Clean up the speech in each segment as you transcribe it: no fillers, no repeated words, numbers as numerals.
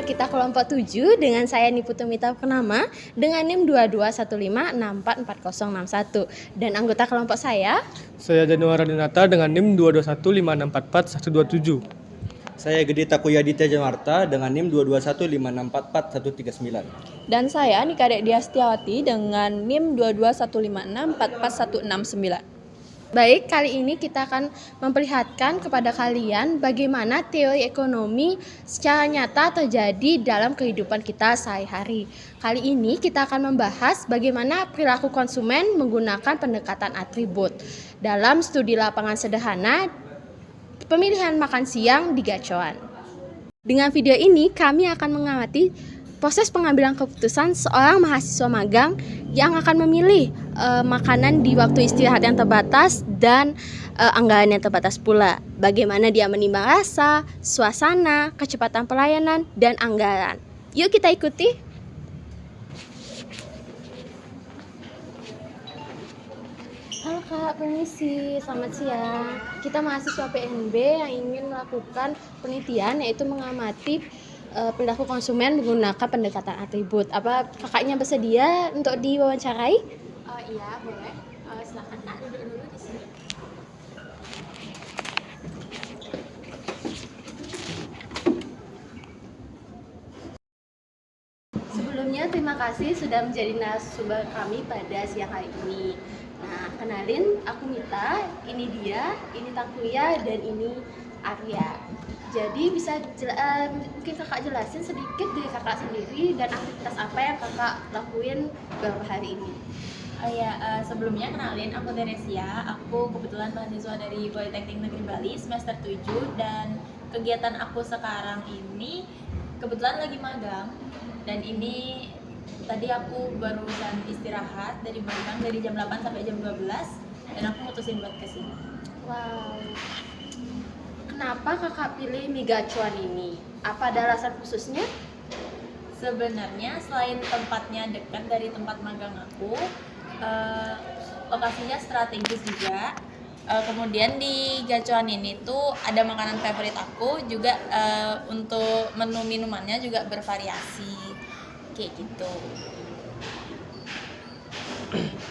kita kelompok 7 dengan saya Niputumita Purnama dengan NIM 2215644061 dan anggota kelompok saya Januara Dinata dengan NIM 22156444127. Saya Gede Takuyaditya Jamarta dengan NIM 2215644139. Dan saya Nikadek Diastiawati dengan NIM 22156444169. Baik, kali ini kita akan memperlihatkan kepada kalian bagaimana teori ekonomi secara nyata terjadi dalam kehidupan kita sehari-hari. Kali ini kita akan membahas bagaimana perilaku konsumen menggunakan pendekatan atribut dalam studi lapangan sederhana pemilihan makan siang di Gacuan. Dengan video ini kami akan mengamati proses pengambilan keputusan seorang mahasiswa magang yang akan memilih makanan di waktu istirahat yang terbatas dan anggaran yang terbatas pula. Bagaimana dia menimbang rasa, suasana, kecepatan pelayanan, dan anggaran. Yuk kita ikuti. Halo Kak, permisi, selamat siang. Kita mahasiswa PNB yang ingin melakukan penelitian yaitu mengamati perilaku konsumen menggunakan pendekatan atribut. Apa kakaknya bersedia untuk diwawancarai? Iya, boleh. Silakan Kak, duduk dulu di sini. Sebelumnya terima kasih sudah menjadi narasumber kami pada siang hari ini. Nah, kenalin, aku Mita, ini dia, ini Takuya, dan ini Arya. Jadi bisa mungkin kakak jelasin sedikit dari kakak sendiri dan aktivitas apa yang kakak lakuin beberapa hari ini. Sebelumnya kenalin, aku Teresia. Aku kebetulan mahasiswa dari Politeknik Negeri Bali semester 7 dan kegiatan aku sekarang ini kebetulan lagi magang. Dan ini tadi aku barusan istirahat dari magang dari jam 8 sampai jam 12 dan aku mutusin buat kesini. Wow. Kenapa kakak pilih mie Gacuan ini? Apa ada alasan khususnya? Sebenarnya selain tempatnya dekat dari tempat magang aku, lokasinya strategis juga. Kemudian di Gacuan ini tuh ada makanan favorit aku juga, untuk menu minumannya juga bervariasi kayak gitu.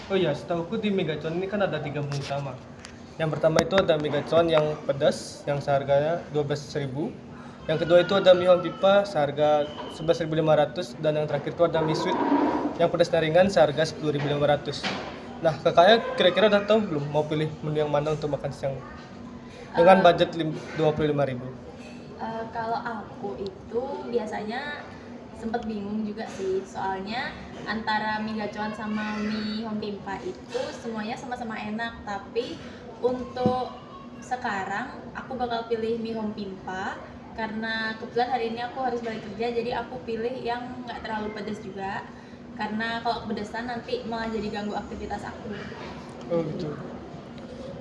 Oh iya, setahuku di Mie Gacuan ini kan ada 3 menu utama. Yang pertama itu ada mie Gacuan yang pedas yang seharganya 12.000. Yang kedua itu ada mie home pipa seharga 11.500 dan yang terakhir itu ada mie sweet yang pedasnya ringan seharga 10.500. Nah, kakaknya kira-kira udah tahu belum mau pilih menu yang mana untuk makan siang dengan budget 25.000? Kalau aku itu biasanya sempet bingung juga sih, soalnya antara mie Gacuan sama mie home pimpa itu semuanya sama-sama enak, tapi untuk sekarang aku bakal pilih mie home pimpa karena kebetulan hari ini aku harus balik kerja, jadi aku pilih yang nggak terlalu pedas juga karena kalau kepedesan nanti malah jadi ganggu aktivitas aku. Oh gitu.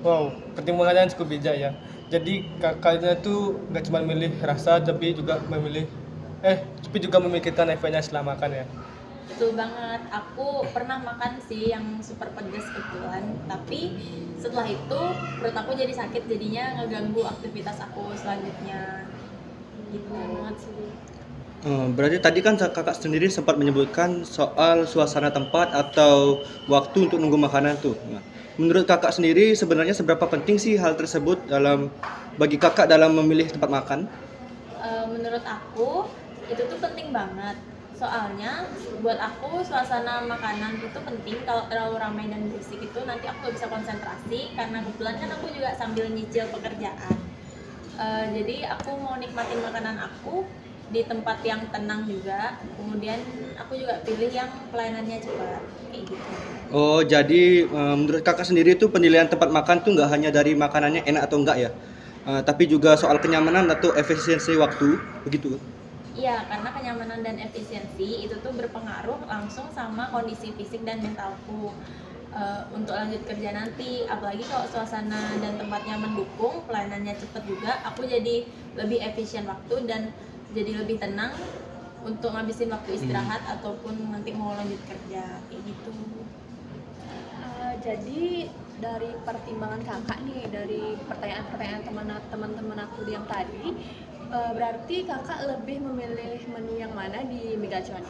Wow, pertimbangannya cukup bijak ya. Jadi kakaknya tuh nggak cuma milih rasa tapi juga memikirkan efeknya setelah makan ya. Betul banget, aku pernah makan sih yang super pedas kebetulan, tapi setelah itu perut aku jadi sakit, jadinya ngeganggu aktivitas aku selanjutnya gitu. Berarti tadi kan kakak sendiri sempat menyebutkan soal suasana tempat atau waktu untuk nunggu makanan tuh. Nah, menurut kakak sendiri sebenarnya seberapa penting sih hal tersebut bagi kakak dalam memilih tempat makan? Menurut aku itu tuh penting banget. Soalnya buat aku suasana makanan itu penting. Kalau terlalu ramai dan berisik itu nanti aku gak bisa konsentrasi karena kebetulan kan aku juga sambil nyicil pekerjaan. Jadi aku mau nikmatin makanan aku di tempat yang tenang juga. Kemudian aku juga pilih yang pelayanannya cepat kayak gitu. Oh, jadi menurut kakak sendiri tuh penilaian tempat makan tuh nggak hanya dari makanannya enak atau enggak ya, tapi juga soal kenyamanan atau efisiensi waktu, begitu? Iya, karena kenyamanan dan efisiensi itu tuh berpengaruh langsung sama kondisi fisik dan mentalku untuk lanjut kerja nanti. Apalagi kalau suasana dan tempatnya mendukung, pelayanannya cepat juga, aku jadi lebih efisien waktu dan jadi lebih tenang untuk ngabisin waktu istirahat ataupun nanti mau lanjut kerja kayak gitu. Jadi dari pertimbangan kakak nih, dari pertanyaan-pertanyaan teman-teman aku yang tadi, Berarti kakak lebih memilih menu yang mana di Megacuan?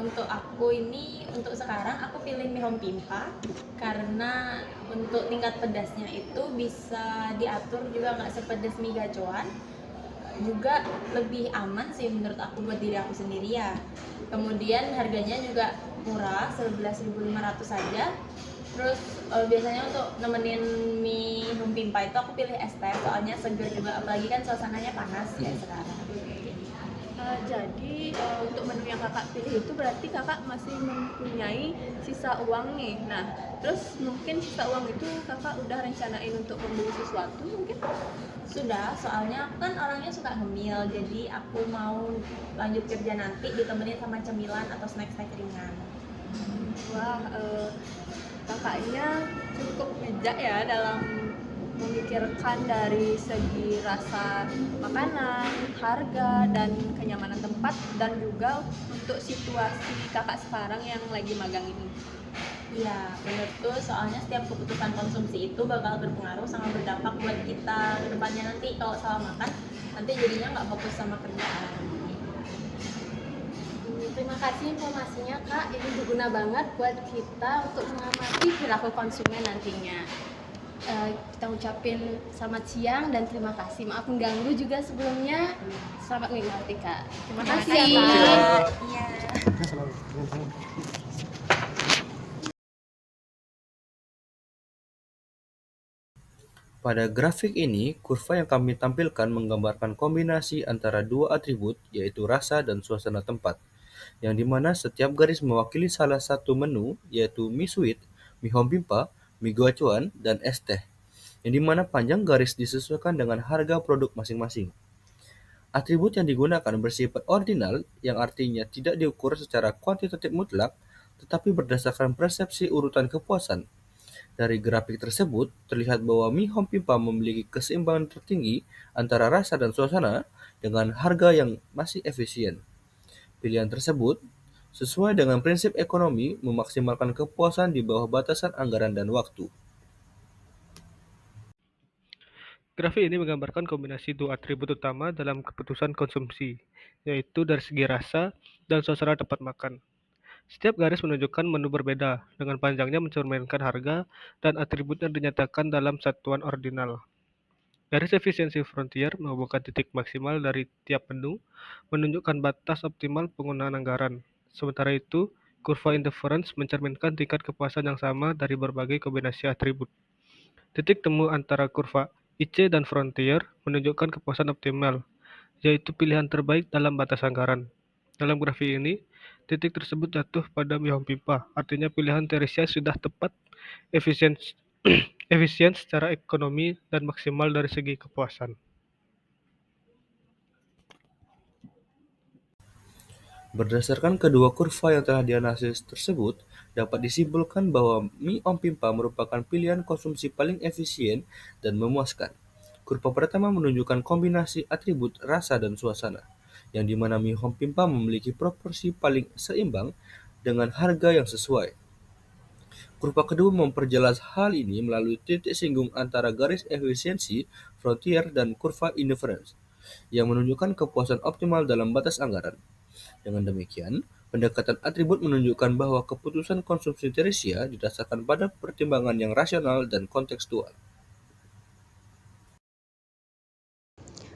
Untuk aku ini, untuk sekarang aku pilih mie home pimpa karena untuk tingkat pedasnya itu bisa diatur juga nggak sepedas mie gacoan, juga lebih aman sih menurut aku buat diri aku sendiri ya. Kemudian harganya juga murah, 11.500 saja. Terus biasanya untuk nemenin mie home pimpa itu aku pilih es teh, soalnya seger juga, apalagi kan suasananya panas ya sekarang. Jadi untuk menu yang kakak pilih itu berarti kakak masih mempunyai sisa uang nih. Nah, terus mungkin sisa uang itu kakak udah rencanain untuk membeli sesuatu mungkin? Sudah, soalnya aku kan orangnya suka ngemil, jadi aku mau lanjut kerja nanti ditemenin sama cemilan atau snack-snack ringan. Wah, kakaknya cukup bijak ya dalam memikirkan dari segi rasa makanan, harga, dan kenyamanan tempat, dan juga untuk situasi kakak sekarang yang lagi magang ini. Iya, betul. Soalnya setiap keputusan konsumsi itu bakal berpengaruh sama berdampak buat kita ke depannya nanti. Kalau salah makan, nanti jadinya nggak fokus sama kerjaan. Terima kasih informasinya Kak, ini berguna banget buat kita untuk mengamati perilaku konsumen nantinya. Kita ucapin selamat siang dan terima kasih. Maaf mengganggu juga sebelumnya. Selamat menikmati Kak. Terima kasih ya Kak. Iya. Pada grafik ini, kurva yang kami tampilkan menggambarkan kombinasi antara dua atribut, yaitu rasa dan suasana tempat, yang dimana setiap garis mewakili salah satu menu, yaitu mie sweet, mie home pimpa, mie gacuan, dan es teh, yang dimana panjang garis disesuaikan dengan harga produk masing-masing. Atribut yang digunakan bersifat ordinal, yang artinya tidak diukur secara kuantitatif mutlak, tetapi berdasarkan persepsi urutan kepuasan. Dari grafik tersebut, terlihat bahwa mie home pimpa memiliki keseimbangan tertinggi antara rasa dan suasana dengan harga yang masih efisien. Pilihan tersebut sesuai dengan prinsip ekonomi memaksimalkan kepuasan di bawah batasan anggaran dan waktu. Grafik ini menggambarkan kombinasi dua atribut utama dalam keputusan konsumsi, yaitu dari segi rasa dan suasana tempat makan. Setiap garis menunjukkan menu berbeda, dengan panjangnya mencerminkan harga dan atributnya dinyatakan dalam satuan ordinal. Garis efisiensi frontier menghubungkan titik maksimal dari tiap menu, menunjukkan batas optimal penggunaan anggaran. Sementara itu, kurva indifference mencerminkan tingkat kepuasan yang sama dari berbagai kombinasi atribut. Titik temu antara kurva IC dan frontier menunjukkan kepuasan optimal, yaitu pilihan terbaik dalam batas anggaran. Dalam grafik ini, titik tersebut jatuh pada mie home pimpa, artinya pilihan Teresia sudah tepat, efisien, efisien secara ekonomi, dan maksimal dari segi kepuasan. Berdasarkan kedua kurva yang telah dianalisis tersebut, dapat disimpulkan bahwa mie home pimpa merupakan pilihan konsumsi paling efisien dan memuaskan. Kurva pertama menunjukkan kombinasi atribut rasa dan suasana, yang dimana mie home pimpa memiliki proporsi paling seimbang dengan harga yang sesuai. Kurva kedua memperjelas hal ini melalui titik singgung antara garis efisiensi, frontier, dan kurva indifference, yang menunjukkan kepuasan optimal dalam batas anggaran. Dengan demikian, pendekatan atribut menunjukkan bahwa keputusan konsumsi Teresia didasarkan pada pertimbangan yang rasional dan kontekstual.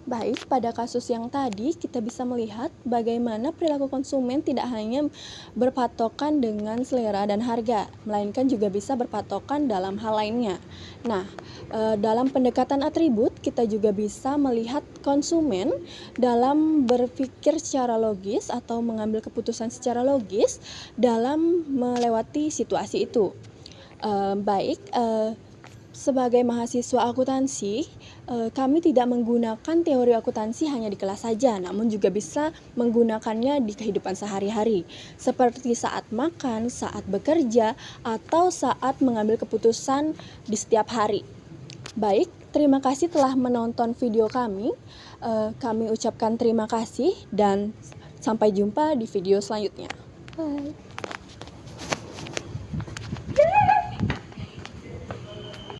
Baik, pada kasus yang tadi kita bisa melihat bagaimana perilaku konsumen tidak hanya berpatokan dengan selera dan harga, melainkan juga bisa berpatokan dalam hal lainnya. Nah, dalam pendekatan atribut kita juga bisa melihat konsumen dalam berpikir secara logis atau mengambil keputusan secara logis dalam melewati situasi itu. Sebagai mahasiswa akuntansi, kami tidak menggunakan teori akuntansi hanya di kelas saja, namun juga bisa menggunakannya di kehidupan sehari-hari, seperti saat makan, saat bekerja, atau saat mengambil keputusan di setiap hari. Baik, terima kasih telah menonton video kami. Kami ucapkan terima kasih dan sampai jumpa di video selanjutnya. Bye.